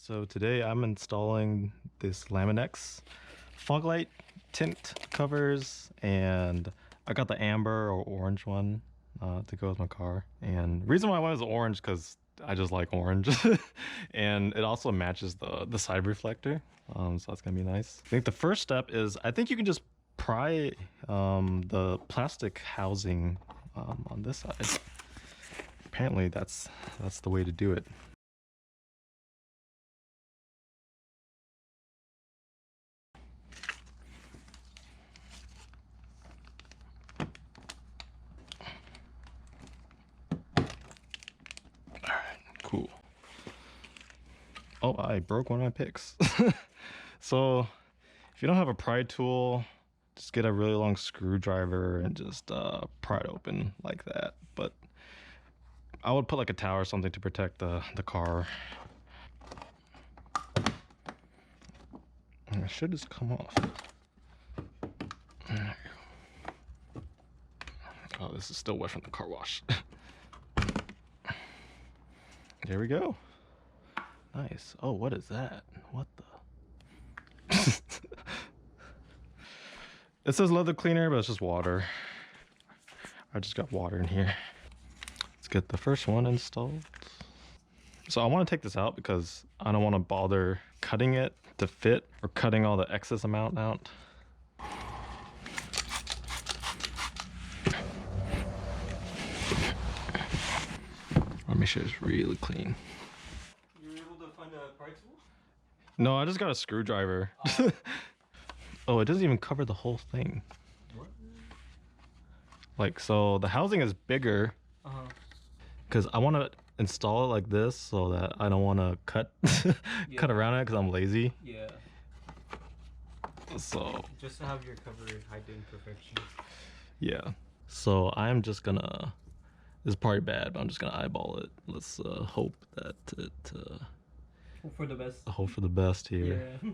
So today I'm installing this Lamin-x fog light tint covers, and I got the amber or orange one to go with my car. And the reason why I went was orange because I just like orange, and it also matches the side reflector, so that's gonna be nice. I think the first step is I think you can just pry the plastic housing on this side. Apparently that's the way to do it. Cool. Oh, I broke one of my picks. So if you don't have a pry tool, just get a really long screwdriver and just pry it open like that. But I would put like a towel or something to protect the car. And it should just come off. Oh, this is still wet from the car wash. There we go. Nice. Oh, what is that? What the? It says leather cleaner, but it's just water. I just got water in here. Let's get the first one installed. So I want to take this out because I don't want to bother cutting it to fit or cutting all the excess amount out. Let me make sure it's really clean. You were able to find a pry tool? No, I just got a screwdriver. Oh, it doesn't even cover the whole thing. What? Like, so the housing is bigger because I want to install it like this so that I don't want to cut cut around it because I'm lazy. Yeah. So just to have your cover hide the imperfections. Yeah. So I'm just gonna. This is probably bad, but I'm just gonna eyeball it. Let's hope that it. Hope for the best. Hope for the best here. Yeah.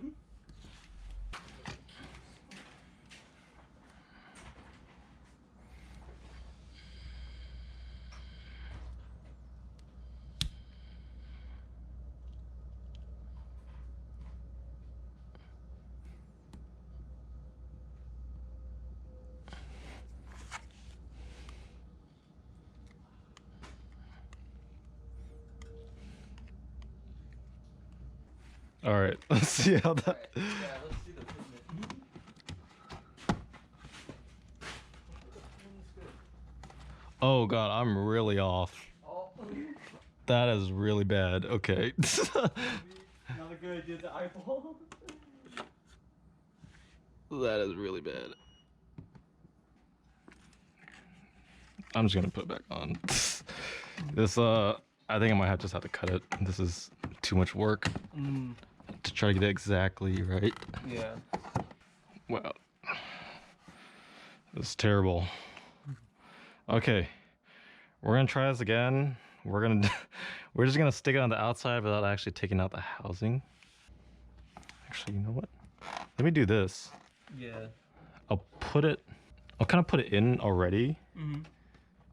All right, let's see how that. Right. Yeah, let's see the pigment. Oh god, I'm really off. Oh. That is really bad. Okay. Not a good idea to eyeball. That is really bad. I'm just gonna put it back on. This I think I might just have to cut it. This is too much work to try to get it exactly right. Yeah. Wow. This is terrible. Okay. We're gonna try this again. We're just gonna stick it on the outside without actually taking out the housing. Actually, you know what? Let me do this. Yeah. I'll kind of put it in already.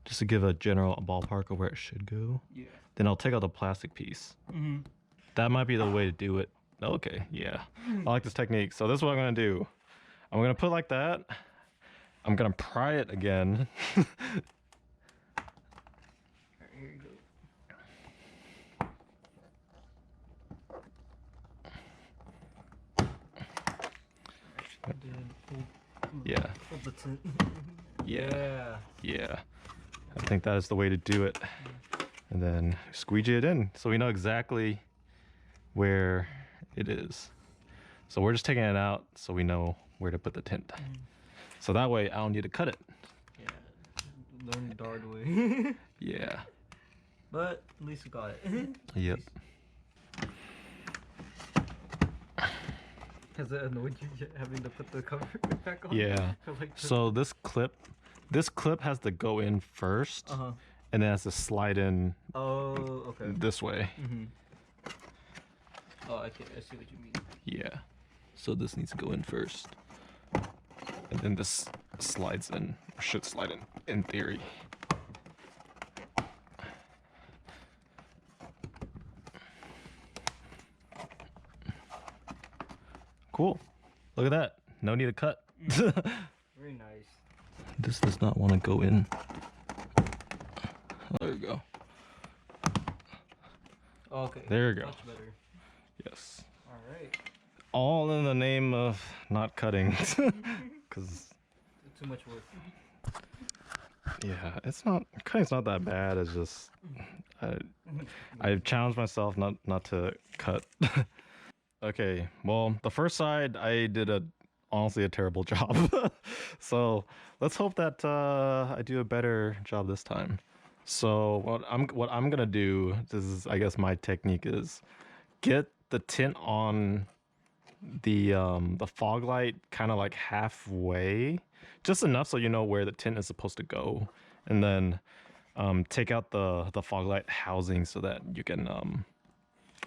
Just to give a general ballpark of where it should go. Yeah. Then I'll take out the plastic piece. That might be the way to do it. Okay, yeah. I like this technique. So this is what I'm gonna do. I'm gonna put it like that. I'm gonna pry it again. Here you go. Yeah. Hold the tint. Yeah. Yeah. I think that is the way to do it. And then squeegee it in so we know exactly where it is. So we're just taking it out so we know where to put the tint. So that way I don't need to cut it. Yeah. Learn the hard way. Yeah. But at least you got it. Yep. Has it annoyed you having to put the cover back on? Yeah. Like So this clip has to go in first, and then has to slide in. Oh, okay. This way. Oh, okay. I see what you mean. Yeah. So this needs to go in first, and then this slides in, or should slide in theory. Cool. Look at that. No need to cut. Very nice. This does not want to go in. There we go. Okay. There you go. Much better. Yes. All right. All in the name of not cutting. Because Too much work. yeah, it's not, cutting's not that bad. It's just I've challenged myself not to cut. Okay, well, the first side I did honestly a terrible job. So let's hope that I do a better job this time. So what I'm gonna do, this is I guess my technique, is get the tint on the fog light kind of like halfway, just enough so you know where the tint is supposed to go, and then take out the fog light housing so that you can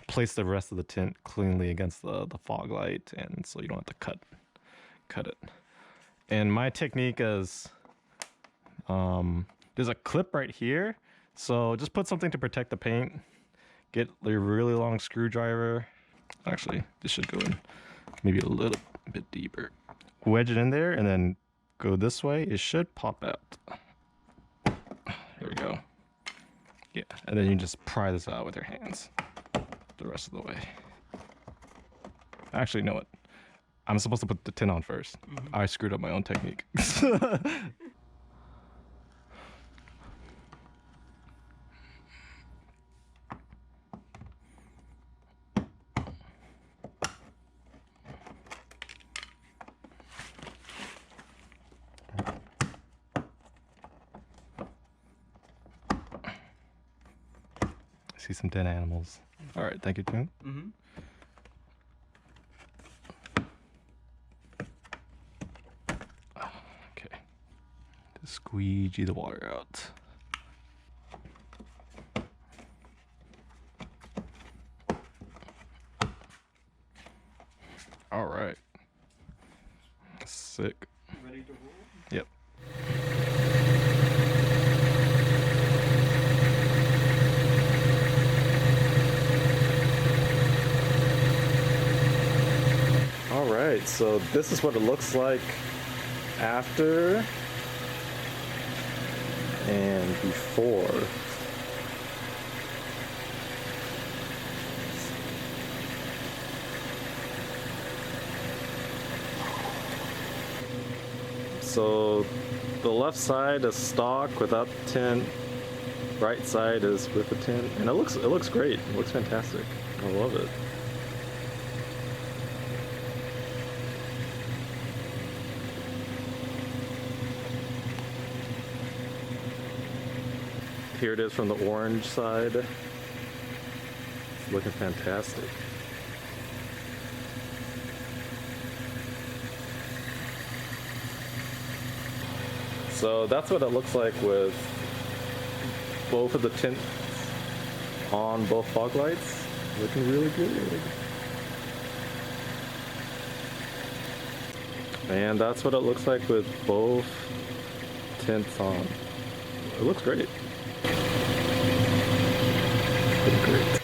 place the rest of the tint cleanly against the fog light, and so you don't have to cut it. And my technique is there's a clip right here, so just put something to protect the paint. Get a really long screwdriver. Actually, this should go in maybe a little bit deeper. Wedge it in there and then go this way. It should pop out. There we go. Yeah, and then you just pry this out with your hands the rest of the way. Actually, you know what? I'm supposed to put the tint on first. I screwed up my own technique. See some dead animals. All right, thank you, Tint. Okay, just squeegee the water out. All right, sick. Ready to roll? Yep. All right, so this is what it looks like after and before. So the left side is stock without the tint, right side is with the tint, and it looks great. It looks fantastic. I love it. Here it is from the orange side. It's looking fantastic. So that's what it looks like with both of the tints on both fog lights. Looking really good. And that's what it looks like with both tints on. It looks great. Pretty great.